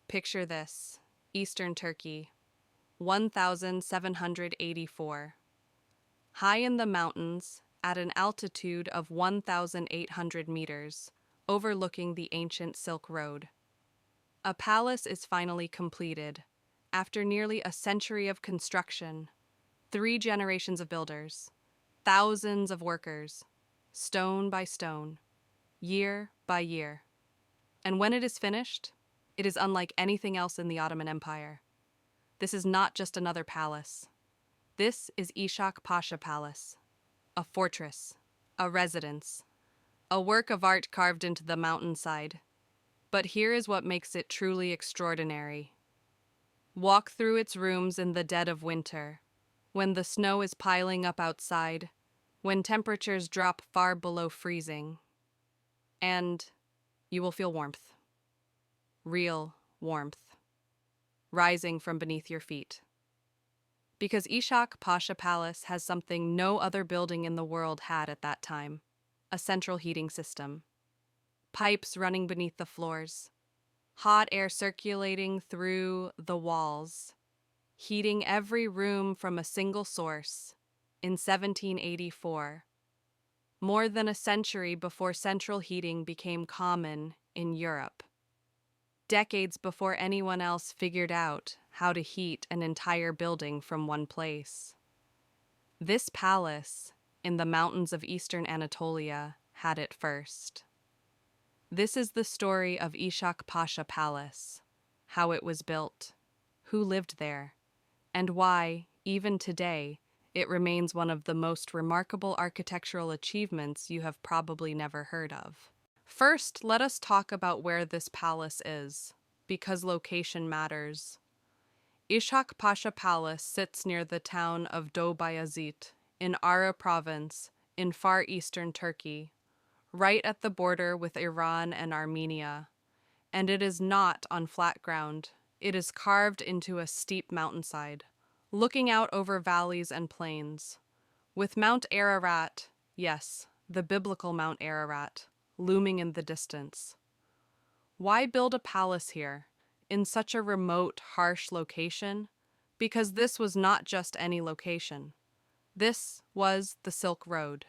Picture this: Eastern Turkey, 1784. High in the mountains, at an altitude of 1,800 meters, overlooking the ancient Silk Road. A palace is finally completed, after nearly a century of construction, 3 generations of builders, thousands of workers, stone by stone, year by year. And when it is finished, it is unlike anything else in the Ottoman Empire. This is not just another palace. This is Ishak Pasha Palace, a fortress, a residence, a work of art carved into the mountainside. But here is what makes it truly extraordinary. Walk through its rooms in the dead of winter, when the snow is piling up outside, when temperatures drop far below freezing, and you will feel warmth. Real warmth, rising from beneath your feet. Because Ishak Pasha Palace has something no other building in the world had at that time: a central heating system. Pipes running beneath the floors, hot air circulating through the walls, heating every room from a single source in 1784, more than a century before central heating became common in Europe. Decades before anyone else figured out how to heat an entire building from one place. This palace, in the mountains of eastern Anatolia, had it first. This is the story of Ishak Pasha Palace, how it was built, who lived there, and why, even today, it remains one of the most remarkable architectural achievements you have probably never heard of. First, let us talk about where this palace is, because location matters. Ishak Pasha Palace sits near the town of Dobayazit in Ara province in far eastern Turkey, right at the border with Iran and Armenia. And it is not on flat ground. It is carved into a steep mountainside, looking out over valleys and plains, with Mount Ararat, yes, the biblical Mount Ararat, looming in the distance. Why build a palace here, in such a remote, harsh location? Because this was not just any location. This was the Silk Road.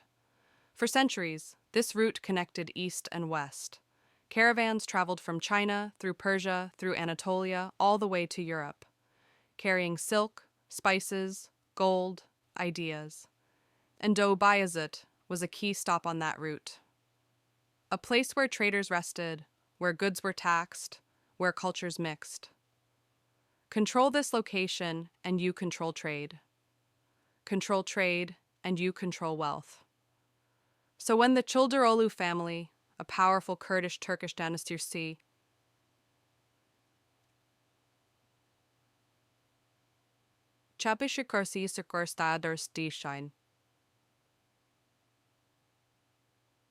For centuries, this route connected east and west. Caravans traveled from China, through Persia, through Anatolia, all the way to Europe, carrying silk, spices, gold, ideas. And Bayazet was a key stop on that route. A place where traders rested, where goods were taxed, where cultures mixed. Control this location and you control trade. Control trade and you control wealth. So when the Çıldıroğlu family, a powerful Kurdish-Turkish dynasty, Çapışıkursi Sikorstadırstişine,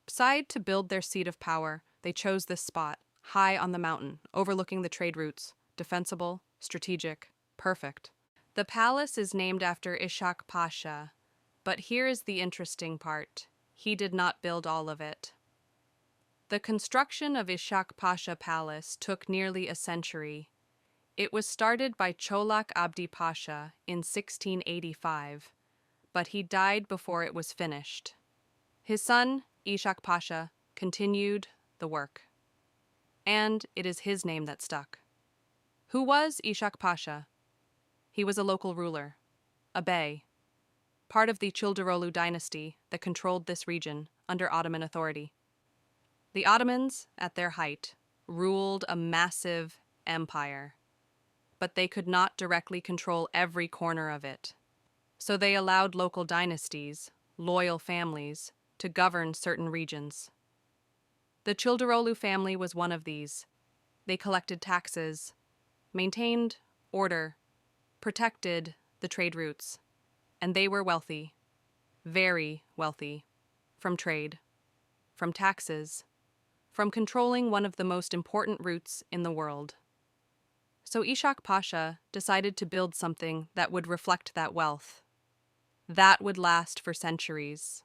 decide to build their seat of power, they chose this spot, high on the mountain, overlooking the trade routes, defensible, strategic, perfect. The palace is named after Ishak Pasha, but here is the interesting part. He did not build all of it. The construction of Ishak Pasha Palace took nearly a century. It was started by Cholak Abdi Pasha in 1685, but he died before it was finished. His son, Ishak Pasha, continued the work. And it is his name that stuck. Who was Ishak Pasha? He was a local ruler, a bey, part of the Çıldıroğlu dynasty that controlled this region under Ottoman authority. The Ottomans, at their height, ruled a massive empire, but they could not directly control every corner of it. So they allowed local dynasties, loyal families, to govern certain regions. The Çıldıroğlu family was one of these. They collected taxes, maintained order, protected the trade routes, and they were wealthy, very wealthy, from trade, from taxes, from controlling one of the most important routes in the world. So Ishak Pasha decided to build something that would reflect that wealth, that would last for centuries,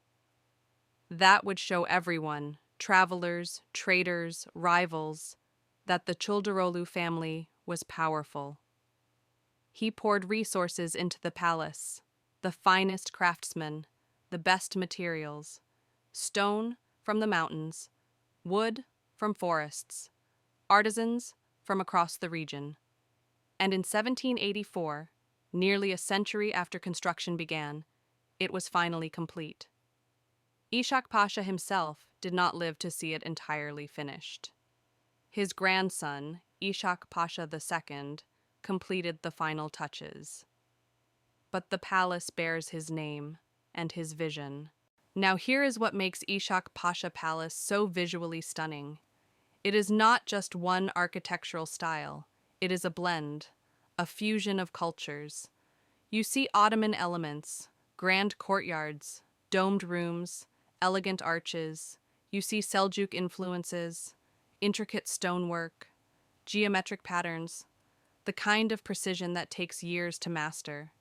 that would show everyone, travelers, traders, rivals, that the Çıldıroğlu family was powerful. He poured resources into the palace, the finest craftsmen, the best materials, stone from the mountains, wood from forests, artisans from across the region. And in 1784, nearly a century after construction began, it was finally complete. Ishak Pasha himself did not live to see it entirely finished. His grandson, Ishak Pasha II, completed the final touches. But the palace bears his name and his vision. Now here is what makes Ishak Pasha Palace so visually stunning. It is not just one architectural style, it is a blend, a fusion of cultures. You see Ottoman elements, grand courtyards, domed rooms, elegant arches. You see Seljuk influences, intricate stonework, geometric patterns, the kind of precision that takes years to master.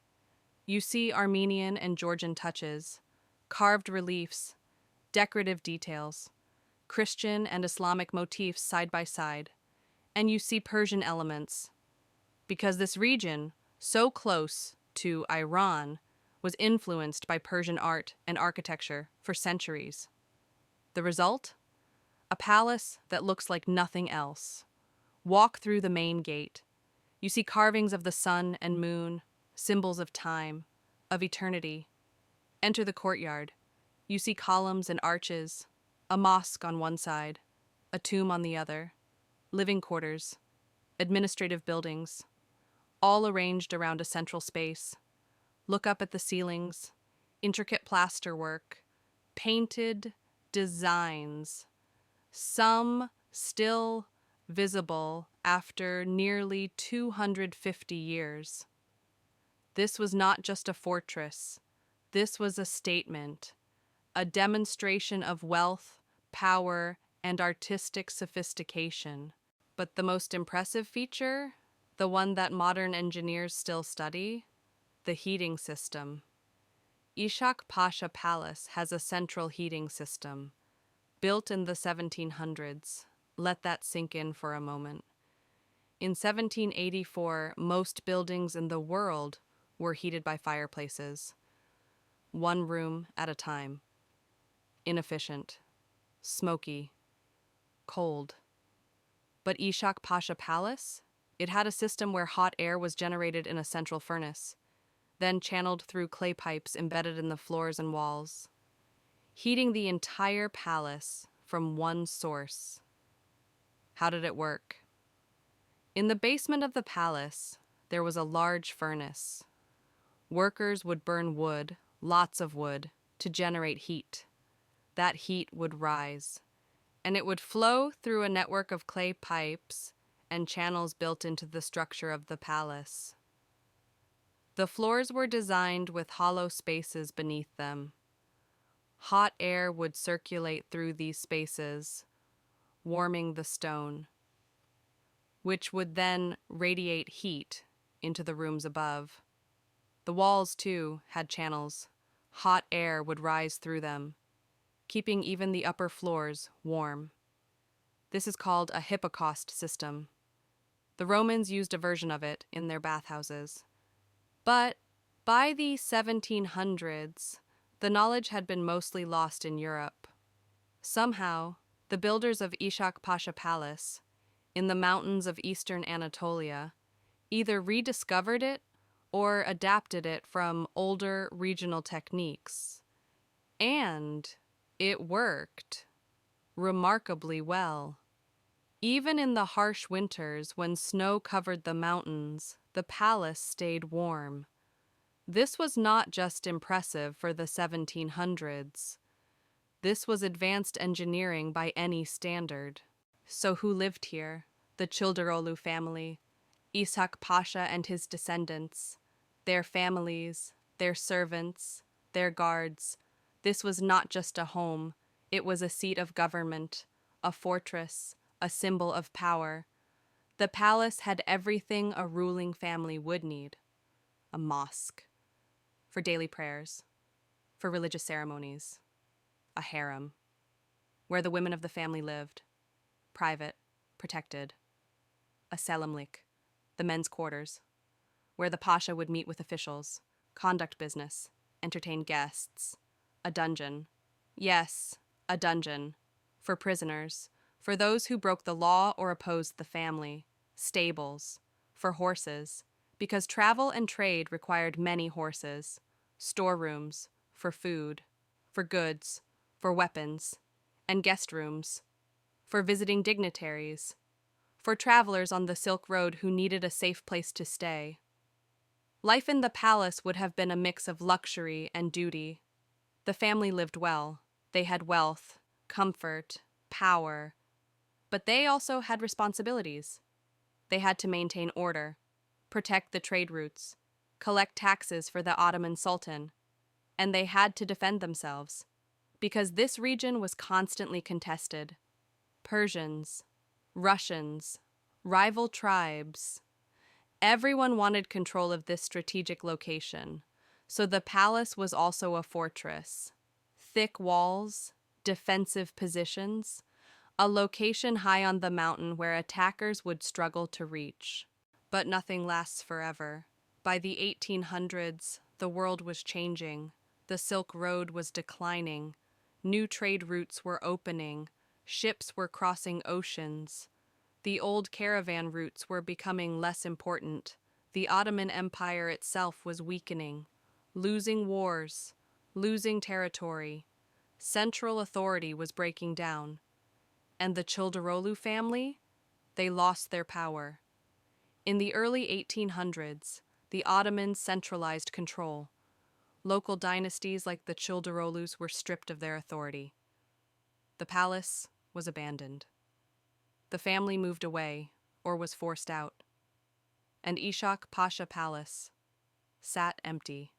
You see Armenian and Georgian touches, carved reliefs, decorative details, Christian and Islamic motifs side by side, and you see Persian elements. Because this region, so close to Iran, was influenced by Persian art and architecture for centuries. The result? A palace that looks like nothing else. Walk through the main gate. You see carvings of the sun and moon, symbols of time, of eternity. Enter the courtyard. You see columns and arches, a mosque on one side, a tomb on the other, living quarters, administrative buildings, all arranged around a central space. Look up at the ceilings, intricate plasterwork, painted designs, some still visible after nearly 250 years. This was not just a fortress. This was a statement, a demonstration of wealth, power, and artistic sophistication. But the most impressive feature, the one that modern engineers still study, the heating system. Ishak Pasha Palace has a central heating system, built in the 1700s. Let that sink in for a moment. In 1784, most buildings in the world were heated by fireplaces, one room at a time. Inefficient, smoky, cold. But Ishak Pasha Palace? It had a system where hot air was generated in a central furnace, then channeled through clay pipes embedded in the floors and walls, heating the entire palace from one source. How did it work? In the basement of the palace, there was a large furnace. Workers would burn wood, lots of wood, to generate heat. That heat would rise, and it would flow through a network of clay pipes and channels built into the structure of the palace. The floors were designed with hollow spaces beneath them. Hot air would circulate through these spaces, warming the stone, which would then radiate heat into the rooms above. The walls, too, had channels. Hot air would rise through them, keeping even the upper floors warm. This is called a hypocaust system. The Romans used a version of it in their bathhouses. But by the 1700s, the knowledge had been mostly lost in Europe. Somehow, the builders of Ishak Pasha Palace, in the mountains of eastern Anatolia, either rediscovered it or adapted it from older regional techniques. And it worked remarkably well. Even in the harsh winters when snow covered the mountains, the palace stayed warm. This was not just impressive for the 1700s. This was advanced engineering by any standard. So who lived here? The Childerolu family, Ishak Pasha and his descendants, their families, their servants, their guards. This was not just a home, it was a seat of government, a fortress, a symbol of power. The palace had everything a ruling family would need. A mosque, for daily prayers, for religious ceremonies. A harem, where the women of the family lived, private, protected. A selamlik, the men's quarters, where the pasha would meet with officials, conduct business, entertain guests. A dungeon. Yes, a dungeon. For prisoners, for those who broke the law or opposed the family. Stables. For horses, because travel and trade required many horses. Storerooms. For food. For goods. For weapons. And guest rooms. For visiting dignitaries. For travelers on the Silk Road who needed a safe place to stay. Life in the palace would have been a mix of luxury and duty. The family lived well. They had wealth, comfort, power. But they also had responsibilities. They had to maintain order, protect the trade routes, collect taxes for the Ottoman Sultan, and they had to defend themselves, because this region was constantly contested. Persians, Russians, rival tribes. Everyone wanted control of this strategic location, so the palace was also a fortress. Thick walls, defensive positions, a location high on the mountain where attackers would struggle to reach. But nothing lasts forever. By the 1800s, the world was changing. The Silk Road was declining. New trade routes were opening. Ships were crossing oceans. The old caravan routes were becoming less important. The Ottoman Empire itself was weakening, losing wars, losing territory. Central authority was breaking down. And the Childerolu family? They lost their power. In the early 1800s, the Ottomans centralized control. Local dynasties like the Childerolus were stripped of their authority. The palace was abandoned. The family moved away, or was forced out. And Ishak Pasha Palace sat empty.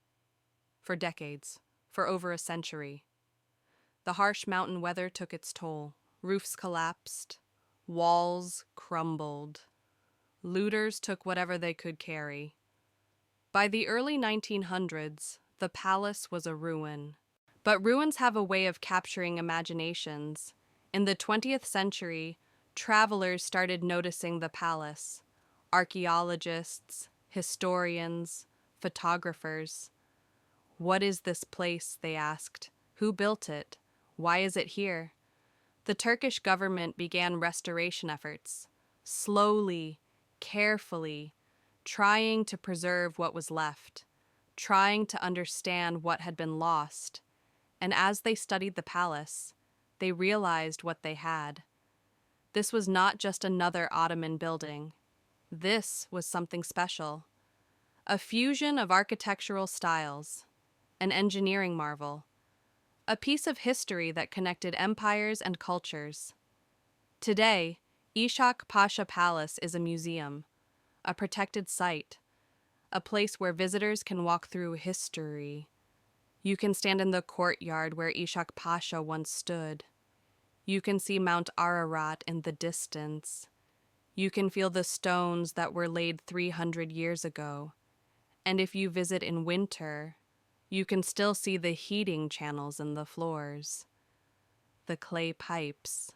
For decades, for over a century. The harsh mountain weather took its toll. Roofs collapsed. Walls crumbled. Looters took whatever they could carry. By the early 1900s, the palace was a ruin. But ruins have a way of capturing imaginations. In the 20th century, travelers started noticing the palace. Archaeologists, historians, photographers. What is this place, they asked. Who built it? Why is it here? The Turkish government began restoration efforts, slowly, carefully, trying to preserve what was left, trying to understand what had been lost. And as they studied the palace, they realized what they had. This was not just another Ottoman building. This was something special. A fusion of architectural styles, an engineering marvel, a piece of history that connected empires and cultures. Today, Ishak Pasha Palace is a museum, a protected site, a place where visitors can walk through history. You can stand in the courtyard where Ishak Pasha once stood. You can see Mount Ararat in the distance. You can feel the stones that were laid 300 years ago. And if you visit in winter, you can still see the heating channels in the floors, the clay pipes,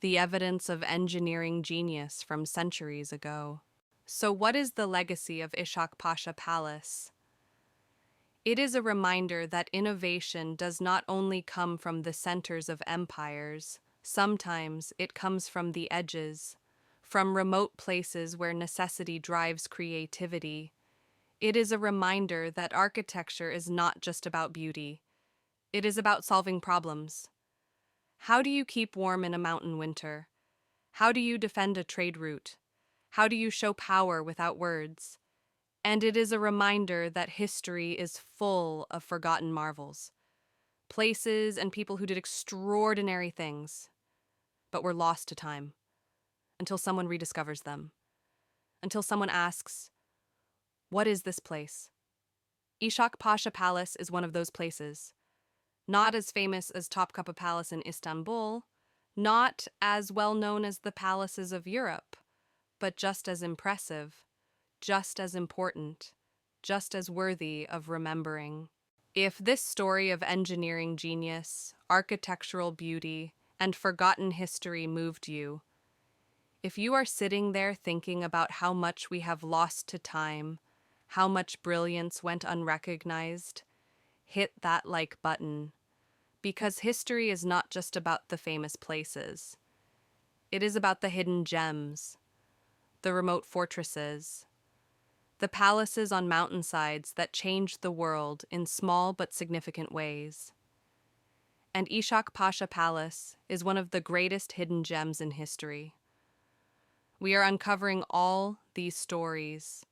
the evidence of engineering genius from centuries ago. So what is the legacy of Ishak Pasha Palace? It is a reminder that innovation does not only come from the centers of empires, sometimes it comes from the edges, from remote places where necessity drives creativity. It is a reminder that architecture is not just about beauty. It is about solving problems. How do you keep warm in a mountain winter? How do you defend a trade route? How do you show power without words? And it is a reminder that history is full of forgotten marvels, places and people who did extraordinary things, but were lost to time, until someone rediscovers them, until someone asks, what is this place? Ishak Pasha Palace is one of those places, not as famous as Topkapi Palace in Istanbul, not as well known as the palaces of Europe, but just as impressive, just as important, just as worthy of remembering. If this story of engineering genius, architectural beauty, and forgotten history moved you, If you are sitting there thinking about how much we have lost to time, how much brilliance went unrecognized, hit that like button, because history is not just about the famous places. It is about the hidden gems, the remote fortresses, the palaces on mountainsides that changed the world in small but significant ways. And Ishak Pasha Palace is one of the greatest hidden gems in history. We are uncovering all these stories,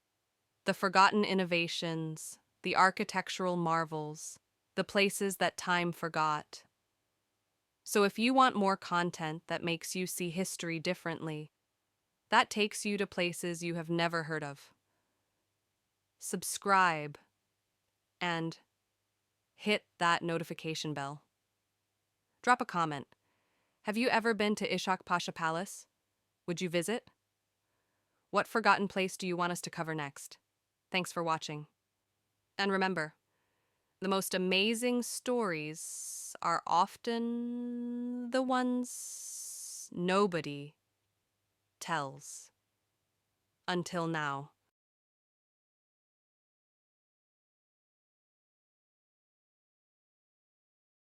the forgotten innovations, the architectural marvels, the places that time forgot. So if you want more content that makes you see history differently, that takes you to places you have never heard of. Subscribe and hit that notification bell. Drop a comment. Have you ever been to Ishak Pasha Palace? Would you visit? What forgotten place do you want us to cover next? Thanks for watching. And remember, the most amazing stories are often the ones nobody tells. Until now.